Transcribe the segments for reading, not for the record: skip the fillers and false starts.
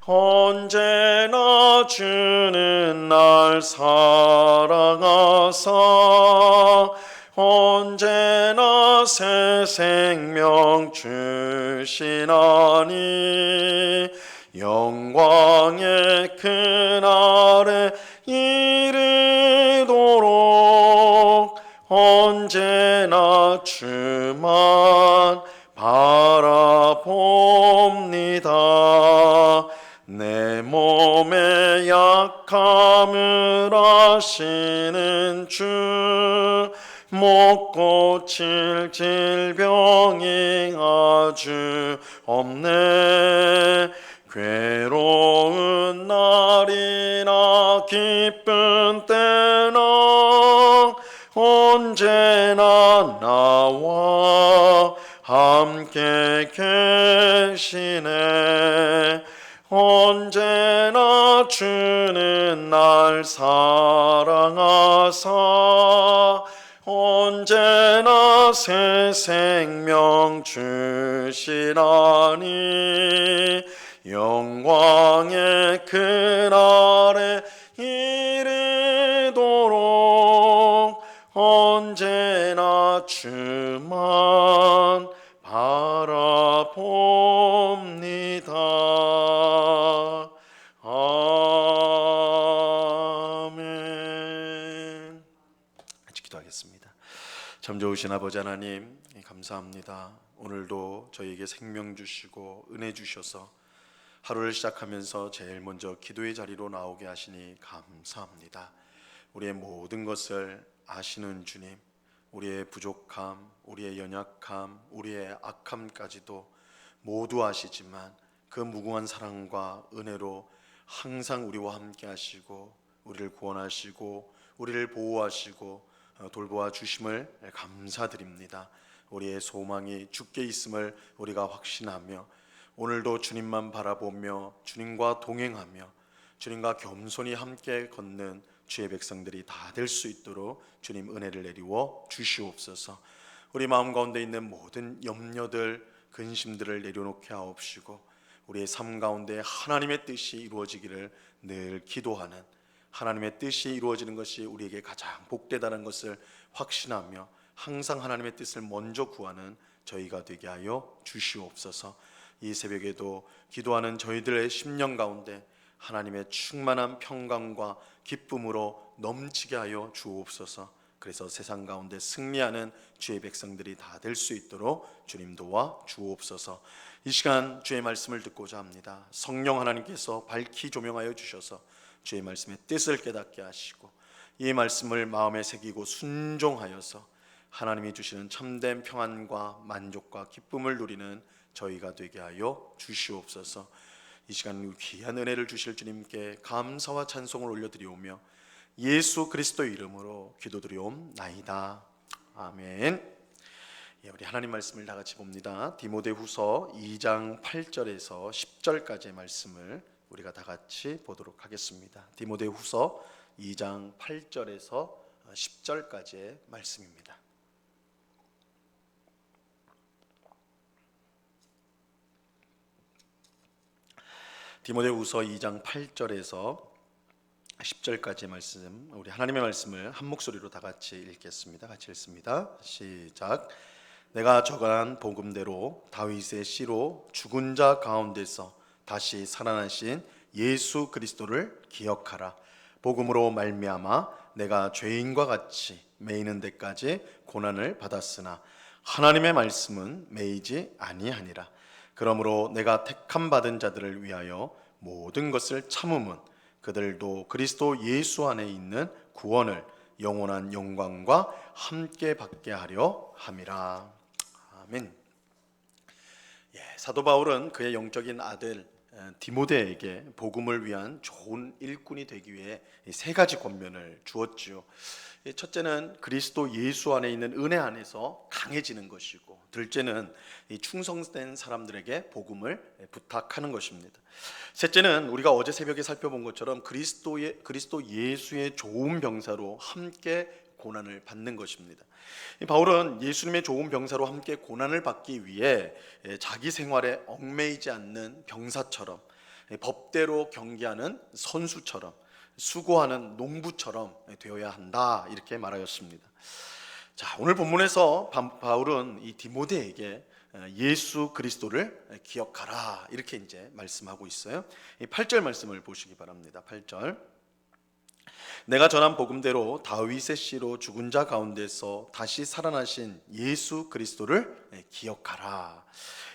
언제나 주는 날 사랑하사 언제나 새 생명 주시나니 영광의 그날에 이르도록 언제나 주만 바라봅니다. 내 몸의 약함을 아시는 주 못 고칠 질병이 아주 없네. 괴로운 날이나 기쁜 때나 언제나 나와 함께 계시네. 언제나 주는 날 사랑하사 언제나 새 생명 주시나니 영광의 그날에 이르도록 언제나 주만 바라봅니다. 아멘. 같이 기도하겠습니다. 참 좋으신 아버지 하나님, 감사합니다. 오늘도 저희에게 생명 주시고 은혜 주셔서 하루를 시작하면서 제일 먼저 기도의 자리로 나오게 하시니 감사합니다. 우리의 모든 것을 아시는 주님, 우리의 부족함, 우리의 연약함, 우리의 악함까지도 모두 아시지만 그 무궁한 사랑과 은혜로 항상 우리와 함께 하시고 우리를 구원하시고 우리를 보호하시고 돌보아 주심을 감사드립니다. 우리의 소망이 주께 있음을 우리가 확신하며 오늘도 주님만 바라보며 주님과 동행하며 주님과 겸손히 함께 걷는 주의 백성들이 다 될 수 있도록 주님 은혜를 내리워 주시옵소서. 우리 마음 가운데 있는 모든 염려들, 근심들을 내려놓게 하옵시고 우리의 삶 가운데 하나님의 뜻이 이루어지기를 늘 기도하는, 하나님의 뜻이 이루어지는 것이 우리에게 가장 복되다는 것을 확신하며 항상 하나님의 뜻을 먼저 구하는 저희가 되게 하여 주시옵소서. 이 새벽에도 기도하는 저희들의 심령 가운데 하나님의 충만한 평강과 기쁨으로 넘치게 하여 주옵소서. 그래서 세상 가운데 승리하는 주의 백성들이 다 될 수 있도록 주님 도와 주옵소서. 이 시간 주의 말씀을 듣고자 합니다. 성령 하나님께서 밝히 조명하여 주셔서 주의 말씀의 뜻을 깨닫게 하시고 이 말씀을 마음에 새기고 순종하여서 하나님이 주시는 참된 평안과 만족과 기쁨을 누리는 저희가 되게 하여 주시옵소서. 이 시간 귀한 은혜를 주실 주님께 감사와 찬송을 올려드리오며 예수 그리스도의 이름으로 기도드리옵나이다. 아멘. 우리 하나님 말씀을 다 같이 봅니다. 디모데후서 2장 8절에서 10절까지의 말씀을 우리가 다 같이 보도록 하겠습니다. 디모데후서 2장 8절에서 10절까지의 말씀입니다. 디모데후서 2장 8절에서 10절까지의 말씀, 우리 하나님의 말씀을 한 목소리로 다 같이 읽겠습니다. 같이 읽습니다. 시작. 내가 전한 복음대로 다윗의 씨로 죽은 자 가운데서 다시 살아나신 예수 그리스도를 기억하라. 복음으로 말미암아 내가 죄인과 같이 매이는 데까지 고난을 받았으나 하나님의 말씀은 매이지 아니하니라. 그러므로 내가 택함 받은 자들을 위하여 모든 것을 참음은 그들도 그리스도 예수 안에 있는 구원을 영원한 영광과 함께 받게 하려 함이라. 아멘. 사도 바울은 그의 영적인 아들 디모데에게 복음을 위한 좋은 일꾼이 되기 위해 세 가지 권면을 주었지요. 첫째는 그리스도 예수 안에 있는 은혜 안에서 강해지는 것이고, 둘째는 충성된 사람들에게 복음을 부탁하는 것입니다. 셋째는 우리가 어제 새벽에 살펴본 것처럼 그리스도 예수의 좋은 병사로 함께 고난을 받는 것입니다. 바울은 예수님의 좋은 병사로 함께 고난을 받기 위해 자기 생활에 얽매이지 않는 병사처럼 법대로 경기하는 선수처럼, 수고하는 농부처럼 되어야 한다, 이렇게 말하였습니다. 자, 오늘 본문에서 바울은 이 디모데에게 예수 그리스도를 기억하라, 이렇게 이제 말씀하고 있어요. 이 8절 말씀을 보시기 바랍니다. 8절. 내가 전한 복음대로 다윗의 씨로 죽은 자 가운데서 다시 살아나신 예수 그리스도를 기억하라.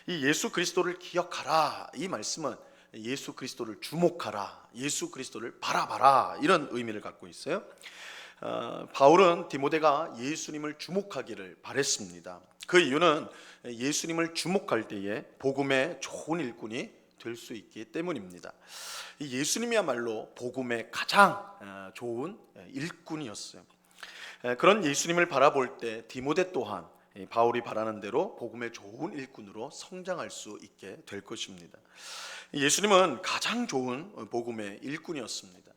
이 예수 그리스도를 기억하라, 이 말씀은 예수 그리스도를 주목하라, 예수 그리스도를 바라봐라, 이런 의미를 갖고 있어요. 바울은 디모데가 예수님을 주목하기를 바랬습니다. 그 이유는 예수님을 주목할 때에 복음의 좋은 일꾼이 될 수 있기 때문입니다. 예수님이야말로 복음의 가장 좋은 일꾼이었어요. 그런 예수님을 바라볼 때 디모데 또한 바울이 바라는 대로 복음의 좋은 일꾼으로 성장할 수 있게 될 것입니다. 예수님은 가장 좋은 복음의 일꾼이었습니다.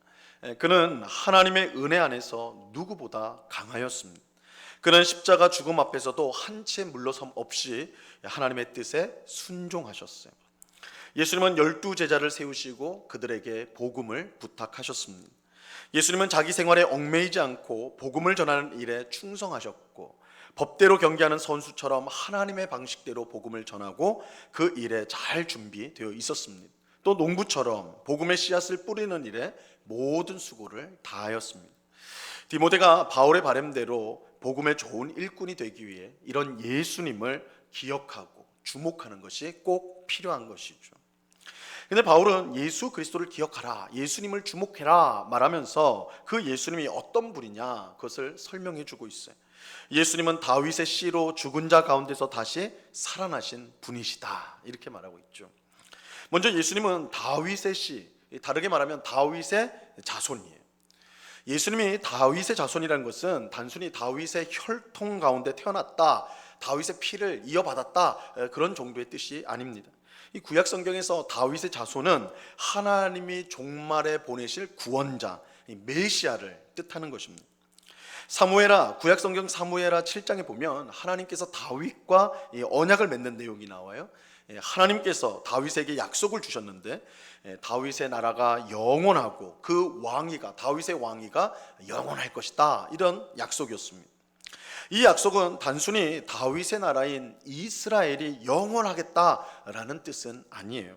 그는 하나님의 은혜 안에서 누구보다 강하였습니다. 그는 십자가 죽음 앞에서도 한 채 물러섬 없이 하나님의 뜻에 순종하셨어요. 예수님은 12제자를 세우시고 그들에게 복음을 부탁하셨습니다. 예수님은 자기 생활에 얽매이지 않고 복음을 전하는 일에 충성하셨고, 법대로 경기하는 선수처럼 하나님의 방식대로 복음을 전하고 그 일에 잘 준비되어 있었습니다. 또 농부처럼 복음의 씨앗을 뿌리는 일에 모든 수고를 다하였습니다. 디모데가 바울의 바람대로 복음의 좋은 일꾼이 되기 위해 이런 예수님을 기억하고 주목하는 것이 꼭 필요한 것이죠. 근데 바울은 예수 그리스도를 기억하라, 예수님을 주목해라 말하면서 그 예수님이 어떤 분이냐, 그것을 설명해 주고 있어요. 예수님은 다윗의 씨로 죽은 자 가운데서 다시 살아나신 분이시다, 이렇게 말하고 있죠. 먼저 예수님은 다윗의 씨, 다르게 말하면 다윗의 자손이에요. 예수님이 다윗의 자손이라는 것은 단순히 다윗의 혈통 가운데 태어났다, 다윗의 피를 이어받았다, 그런 정도의 뜻이 아닙니다. 이 구약 성경에서 다윗의 자손은 하나님이 종말에 보내실 구원자, 메시아를 뜻하는 것입니다. 구약 성경 사무엘하 7장에 보면 하나님께서 다윗과 언약을 맺는 내용이 나와요. 하나님께서 다윗에게 약속을 주셨는데 다윗의 나라가 영원하고 그 왕위가, 다윗의 왕위가 영원할 것이다, 이런 약속이었습니다. 이 약속은 단순히 다윗의 나라인 이스라엘이 영원하겠다라는 뜻은 아니에요.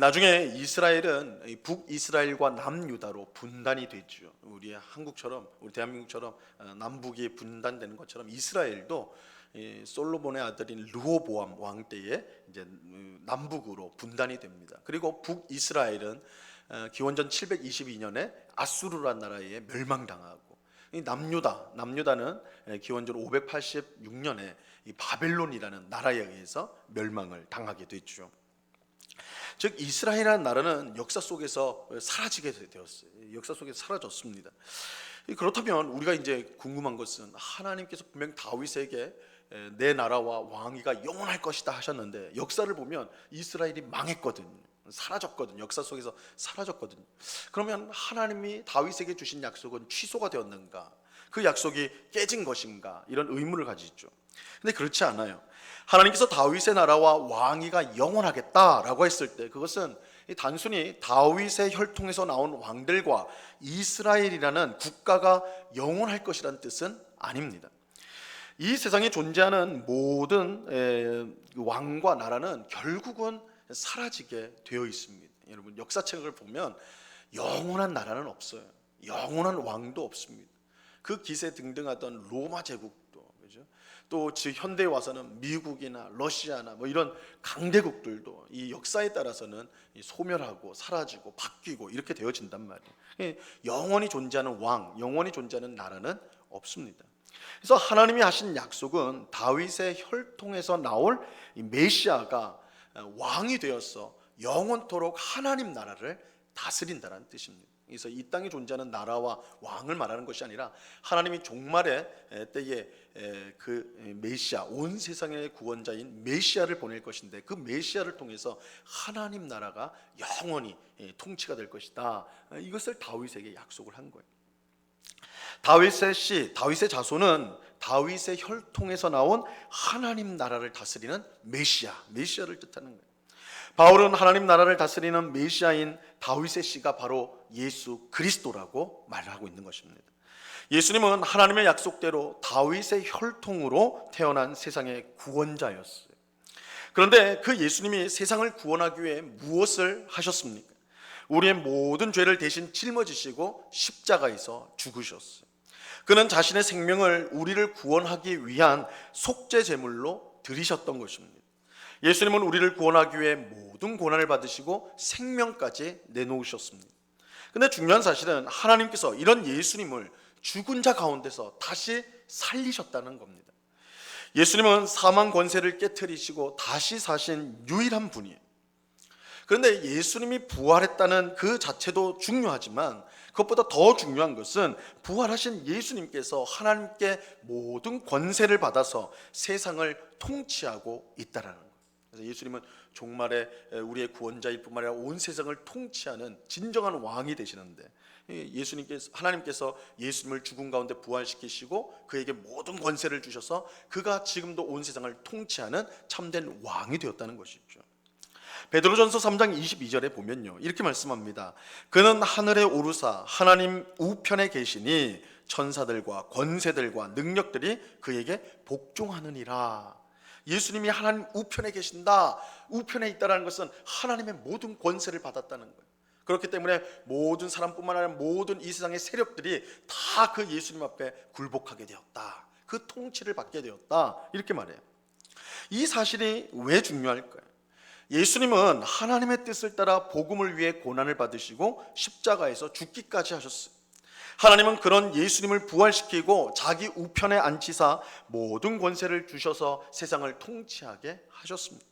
나중에 이스라엘은 북이스라엘과 남유다로 분단이 됐죠. 우리 한국처럼, 우리 대한민국처럼 남북이 분단되는 것처럼 이스라엘도 솔로몬의 아들인 르호보암 왕 때에 이제 남북으로 분단이 됩니다. 그리고 북이스라엘은 기원전 722년에 아수르란 나라에 멸망당하고, 이 남유다는 기원전 586년에 이 바벨론이라는 나라에 의해서 멸망을 당하게 됐죠. 즉 이스라엘이라는 나라는 역사 속에서 사라지게 되었어요. 역사 속에서 사라졌습니다. 그렇다면 우리가 이제 궁금한 것은, 하나님께서 분명 다윗에게 내 나라와 왕위가 영원할 것이다 하셨는데 역사를 보면 이스라엘이 망했거든요. 사라졌거든요. 역사 속에서 사라졌거든요. 그러면 하나님이 다윗에게 주신 약속은 취소가 되었는가? 그 약속이 깨진 것인가? 이런 의문을 가지죠. 근데 그렇지 않아요. 하나님께서 다윗의 나라와 왕위가 영원하겠다라고 했을 때 그것은 단순히 다윗의 혈통에서 나온 왕들과 이스라엘이라는 국가가 영원할 것이라는 뜻은 아닙니다. 이 세상에 존재하는 모든 왕과 나라는 결국은 사라지게 되어 있습니다. 여러분, 역사책을 보면 영원한 나라는 없어요. 영원한 왕도 없습니다. 그 기세 등등하던 로마 제국도, 그죠? 또 현대에 와서는 미국이나 러시아나 뭐 이런 강대국들도 이 역사에 따라서는 소멸하고 사라지고 바뀌고 이렇게 되어진단 말이에요. 영원히 존재하는 왕, 영원히 존재하는 나라는 없습니다. 그래서 하나님이 하신 약속은 다윗의 혈통에서 나올 이 메시아가 왕이 되어서 영원토록 하나님 나라를 다스린다는 뜻입니다. 그래서 이 땅에 존재하는 나라와 왕을 말하는 것이 아니라 하나님이 종말의 때에 그 메시아, 온 세상의 구원자인 메시아를 보낼 것인데 그 메시아를 통해서 하나님 나라가 영원히 통치가 될 것이다. 이것을 다윗에게 약속을 한 거예요. 다윗의 씨, 다윗의 자손은 다윗의 혈통에서 나온 하나님 나라를 다스리는 메시아를 뜻하는 거예요. 바울은 하나님 나라를 다스리는 메시아인 다윗의 씨가 바로 예수 그리스도라고 말을 하고 있는 것입니다. 예수님은 하나님의 약속대로 다윗의 혈통으로 태어난 세상의 구원자였어요. 그런데 그 예수님이 세상을 구원하기 위해 무엇을 하셨습니까? 우리의 모든 죄를 대신 짊어지시고 십자가에서 죽으셨어요. 그는 자신의 생명을 우리를 구원하기 위한 속죄 제물로 드리셨던 것입니다. 예수님은 우리를 구원하기 위해 모든 고난을 받으시고 생명까지 내놓으셨습니다. 근데 중요한 사실은 하나님께서 이런 예수님을 죽은 자 가운데서 다시 살리셨다는 겁니다. 예수님은 사망 권세를 깨트리시고 다시 사신 유일한 분이에요. 그런데 예수님이 부활했다는 그 자체도 중요하지만 그것보다 더 중요한 것은 부활하신 예수님께서 하나님께 모든 권세를 받아서 세상을 통치하고 있다는 거예요. 그래서 예수님은 종말에 우리의 구원자일 뿐만 아니라 온 세상을 통치하는 진정한 왕이 되시는데, 하나님께서 예수님을 죽은 가운데 부활시키시고 그에게 모든 권세를 주셔서 그가 지금도 온 세상을 통치하는 참된 왕이 되었다는 것이죠. 베드로전서 3장 22절에 보면요, 이렇게 말씀합니다. 그는 하늘에 오르사 하나님 우편에 계시니 천사들과 권세들과 능력들이 그에게 복종하느니라. 예수님이 하나님 우편에 계신다, 우편에 있다는 것은 하나님의 모든 권세를 받았다는 거예요. 그렇기 때문에 모든 사람뿐만 아니라 모든 이 세상의 세력들이 다 그 예수님 앞에 굴복하게 되었다, 그 통치를 받게 되었다, 이렇게 말해요. 이 사실이 왜 중요할까요? 예수님은 하나님의 뜻을 따라 복음을 위해 고난을 받으시고 십자가에서 죽기까지 하셨어요. 하나님은 그런 예수님을 부활시키고 자기 우편에 앉히사 모든 권세를 주셔서 세상을 통치하게 하셨습니다.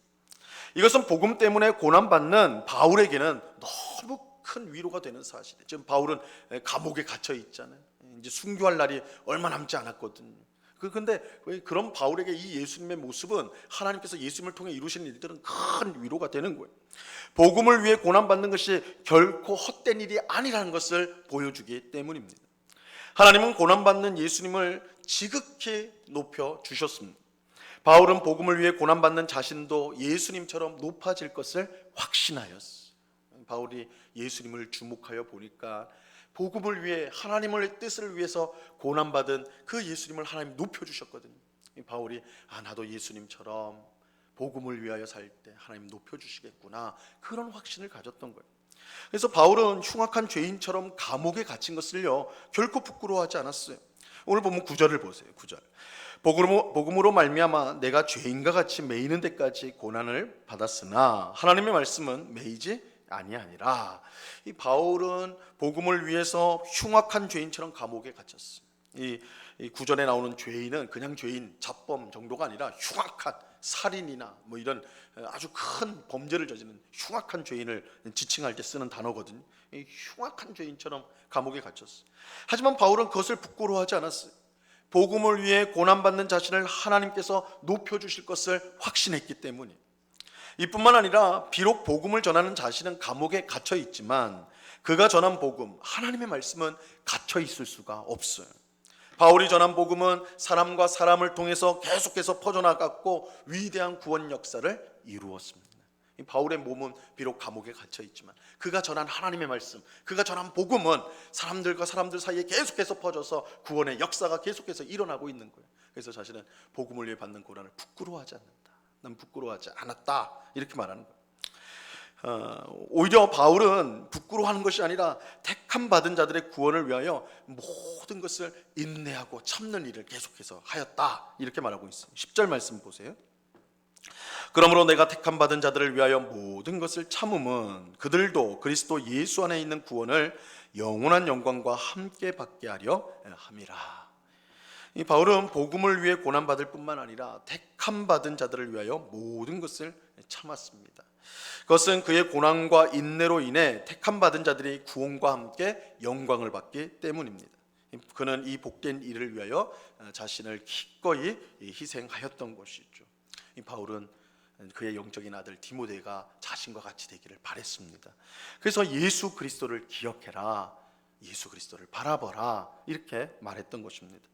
이것은 복음 때문에 고난받는 바울에게는 너무 큰 위로가 되는 사실이에요. 지금 바울은 감옥에 갇혀 있잖아요. 이제 순교할 날이 얼마 남지 않았거든요. 그런데 그런 바울에게 이 예수님의 모습은 하나님께서 예수님을 통해 이루신 일들은 큰 위로가 되는 거예요. 복음을 위해 고난받는 것이 결코 헛된 일이 아니라는 것을 보여주기 때문입니다. 하나님은 고난받는 예수님을 지극히 높여 주셨습니다. 바울은 복음을 위해 고난받는 자신도 예수님처럼 높아질 것을 확신하였어요. 바울이 예수님을 주목하여 보니까 복음을 위해 하나님의 뜻을 위해서 고난받은 그 예수님을 하나님 높여주셨거든요. 바울이 나도 예수님처럼 복음을 위하여 살 때 하나님 높여주시겠구나, 그런 확신을 가졌던 거예요. 그래서 바울은 흉악한 죄인처럼 감옥에 갇힌 것을요 결코 부끄러워하지 않았어요. 오늘 보면 9절을 보세요. 9절. 복음으로 말미암아 내가 죄인과 같이 매이는 데까지 고난을 받았으나 하나님의 말씀은 매이지 아니하니라. 이 바울은 복음을 위해서 흉악한 죄인처럼 감옥에 갇혔어요. 이 구절에 나오는 죄인은 그냥 죄인, 잡범 정도가 아니라 흉악한 살인이나 뭐 이런 아주 큰 범죄를 저지른 흉악한 죄인을 지칭할 때 쓰는 단어거든요. 이 흉악한 죄인처럼 감옥에 갇혔어요. 하지만 바울은 그것을 부끄러워하지 않았어요. 복음을 위해 고난받는 자신을 하나님께서 높여주실 것을 확신했기 때문이에요. 이뿐만 아니라 비록 복음을 전하는 자신은 감옥에 갇혀 있지만 그가 전한 복음, 하나님의 말씀은 갇혀 있을 수가 없어요. 바울이 전한 복음은 사람과 사람을 통해서 계속해서 퍼져나갔고 위대한 구원 역사를 이루었습니다. 바울의 몸은 비록 감옥에 갇혀 있지만 그가 전한 하나님의 말씀, 그가 전한 복음은 사람들과 사람들 사이에 계속해서 퍼져서 구원의 역사가 계속해서 일어나고 있는 거예요. 그래서 자신은 복음을 위해 받는 고난을 부끄러워하지 않는다. 난 부끄러워하지 않았다, 이렇게 말하는 거예요. 오히려 바울은 부끄러워하는 것이 아니라 택함 받은 자들의 구원을 위하여 모든 것을 인내하고 참는 일을 계속해서 하였다, 이렇게 말하고 있어요. 10절 말씀 보세요. 그러므로 내가 택함 받은 자들을 위하여 모든 것을 참음은 그들도 그리스도 예수 안에 있는 구원을 영원한 영광과 함께 받게 하려 함이라. 이 바울은 복음을 위해 고난받을 뿐만 아니라 택함 받은 자들을 위하여 모든 것을 참았습니다. 그것은 그의 고난과 인내로 인해 택함 받은 자들이 구원과 함께 영광을 받기 때문입니다. 그는 이 복된 일을 위하여 자신을 기꺼이 희생하였던 것이죠. 이 바울은 그의 영적인 아들 디모데가 자신과 같이 되기를 바랬습니다. 그래서 예수 그리스도를 기억해라, 예수 그리스도를 바라보라, 이렇게 말했던 것입니다.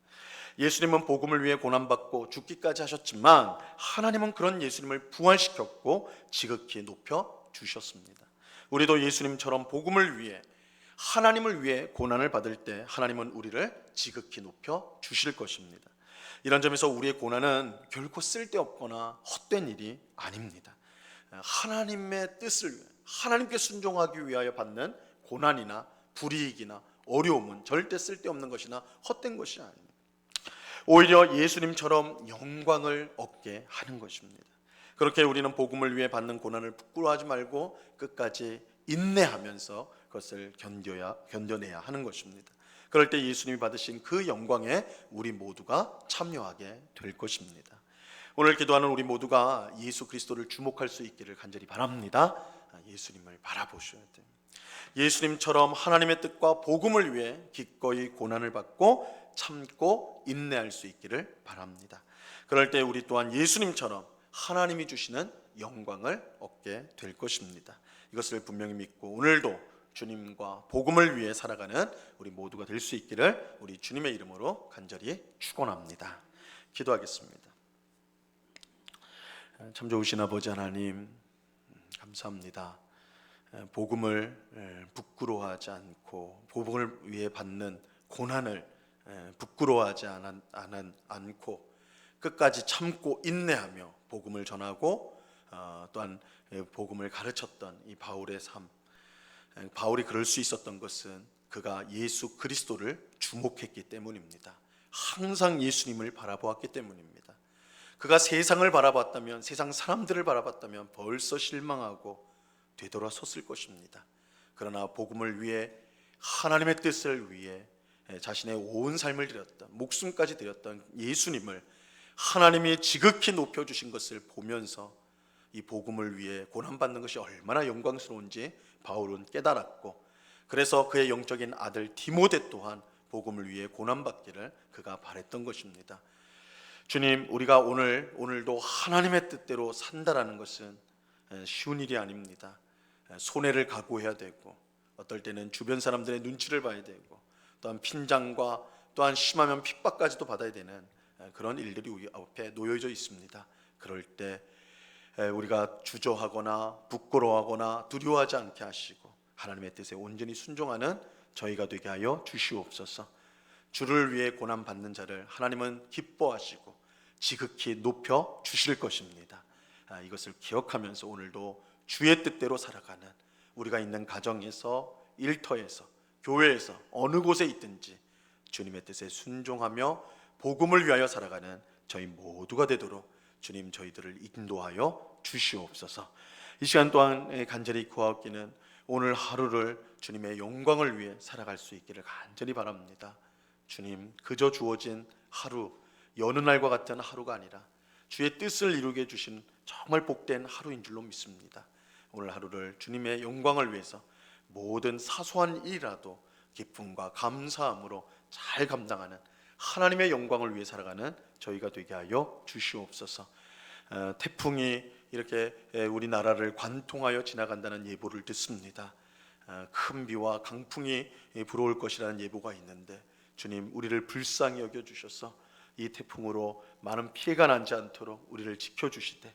예수님은 복음을 위해 고난받고 죽기까지 하셨지만 하나님은 그런 예수님을 부활시켰고 지극히 높여 주셨습니다. 우리도 예수님처럼 복음을 위해, 하나님을 위해 고난을 받을 때 하나님은 우리를 지극히 높여 주실 것입니다. 이런 점에서 우리의 고난은 결코 쓸데없거나 헛된 일이 아닙니다. 하나님의 뜻을 위해, 하나님께 순종하기 위하여 받는 고난이나 불이익이나 어려움은 절대 쓸데없는 것이나 헛된 것이 아닙니다. 오히려 예수님처럼 영광을 얻게 하는 것입니다. 그렇게 우리는 복음을 위해 받는 고난을 부끄러워하지 말고 끝까지 인내하면서 그것을 견뎌내야 하는 것입니다. 그럴 때 예수님이 받으신 그 영광에 우리 모두가 참여하게 될 것입니다. 오늘 기도하는 우리 모두가 예수 그리스도를 주목할 수 있기를 간절히 바랍니다. 예수님을 바라보셔야 돼요. 예수님처럼 하나님의 뜻과 복음을 위해 기꺼이 고난을 받고 참고 인내할 수 있기를 바랍니다. 그럴 때 우리 또한 예수님처럼 하나님이 주시는 영광을 얻게 될 것입니다. 이것을 분명히 믿고 오늘도 주님과 복음을 위해 살아가는 우리 모두가 될 수 있기를 우리 주님의 이름으로 간절히 축원합니다. 기도하겠습니다. 참 좋으신 아버지 하나님, 감사합니다. 복음을 부끄러워하지 않고 복음을 위해 받는 고난을 부끄러워하지 않고 끝까지 참고 인내하며 복음을 전하고 또한 복음을 가르쳤던 이 바울의 삶, 바울이 그럴 수 있었던 것은 그가 예수 그리스도를 주목했기 때문입니다. 항상 예수님을 바라보았기 때문입니다. 그가 세상을 바라봤다면, 세상 사람들을 바라봤다면 벌써 실망하고 되돌아섰을 것입니다. 그러나 복음을 위해, 하나님의 뜻을 위해 자신의 온 삶을 드렸던, 목숨까지 드렸던 예수님을 하나님이 지극히 높여주신 것을 보면서 이 복음을 위해 고난받는 것이 얼마나 영광스러운지 바울은 깨달았고, 그래서 그의 영적인 아들 디모데 또한 복음을 위해 고난받기를 그가 바랬던 것입니다. 주님, 우리가 오늘도 하나님의 뜻대로 산다라는 것은 쉬운 일이 아닙니다. 손해를 각오해야 되고, 어떨 때는 주변 사람들의 눈치를 봐야 되고, 또한 핀장과 또한 심하면 핍박까지도 받아야 되는 그런 일들이 우리 앞에 놓여져 있습니다. 그럴 때 우리가 주저하거나 부끄러워하거나 두려워하지 않게 하시고 하나님의 뜻에 온전히 순종하는 저희가 되게 하여 주시옵소서. 주를 위해 고난받는 자를 하나님은 기뻐하시고 지극히 높여 주실 것입니다. 이것을 기억하면서 오늘도 주의 뜻대로 살아가는, 우리가 있는 가정에서, 일터에서, 교회에서 어느 곳에 있든지 주님의 뜻에 순종하며 복음을 위하여 살아가는 저희 모두가 되도록 주님 저희들을 인도하여 주시옵소서. 이 시간 또한 간절히 구하옵기는 오늘 하루를 주님의 영광을 위해 살아갈 수 있기를 간절히 바랍니다. 주님, 그저 주어진 하루, 여느 날과 같은 하루가 아니라 주의 뜻을 이루게 해주신 정말 복된 하루인 줄로 믿습니다. 오늘 하루를 주님의 영광을 위해서 모든 사소한 일이라도 기쁨과 감사함으로 잘 감당하는, 하나님의 영광을 위해 살아가는 저희가 되게 하여 주시옵소서. 태풍이 이렇게 우리나라를 관통하여 지나간다는 예보를 듣습니다. 큰 비와 강풍이 불어올 것이라는 예보가 있는데 주님, 우리를 불쌍히 여겨주셔서 이 태풍으로 많은 피해가 나지 않도록 우리를 지켜주시되,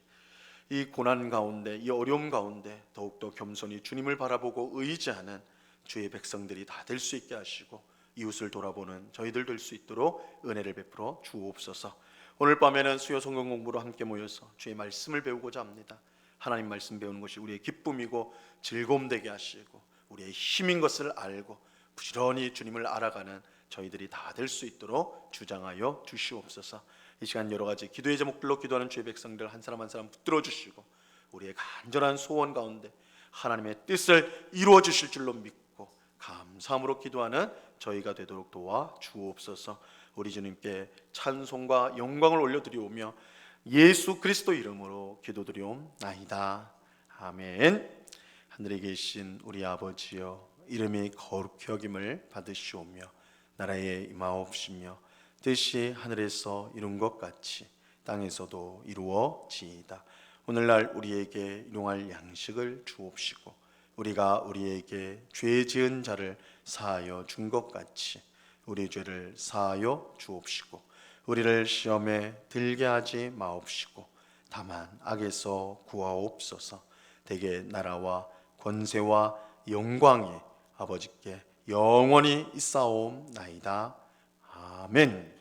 이 고난 가운데, 이 어려움 가운데 더욱더 겸손히 주님을 바라보고 의지하는 주의 백성들이 다 될 수 있게 하시고 이웃을 돌아보는 저희들 될 수 있도록 은혜를 베풀어 주옵소서. 오늘 밤에는 수요 성경 공부로 함께 모여서 주의 말씀을 배우고자 합니다. 하나님 말씀 배우는 것이 우리의 기쁨이고 즐거움 되게 하시고 우리의 힘인 것을 알고 부지런히 주님을 알아가는 저희들이 다 될 수 있도록 주장하여 주시옵소서. 이 시간 여러 가지 기도의 제목들로 기도하는 주의 백성들 한 사람 한 사람 붙들어 주시고 우리의 간절한 소원 가운데 하나님의 뜻을 이루어 주실 줄로 믿고 감사함으로 기도하는 저희가 되도록 도와 주옵소서. 우리 주님께 찬송과 영광을 올려드리오며 예수 그리스도 이름으로 기도드리옵나이다. 아멘. 하늘에 계신 우리 아버지여, 이름이 거룩히 여김을 받으시오며 나라에 임하옵시며 뜻이 하늘에서 이룬 것 같이 땅에서도 이루어지이다. 오늘날 우리에게 일용할 양식을 주옵시고 우리가 우리에게 죄 지은 자를 사하여 준 것 같이 우리 죄를 사하여 주옵시고 우리를 시험에 들게 하지 마옵시고 다만 악에서 구하옵소서. 대개 나라와 권세와 영광이 아버지께 영원히 있사옵나이다. 아멘.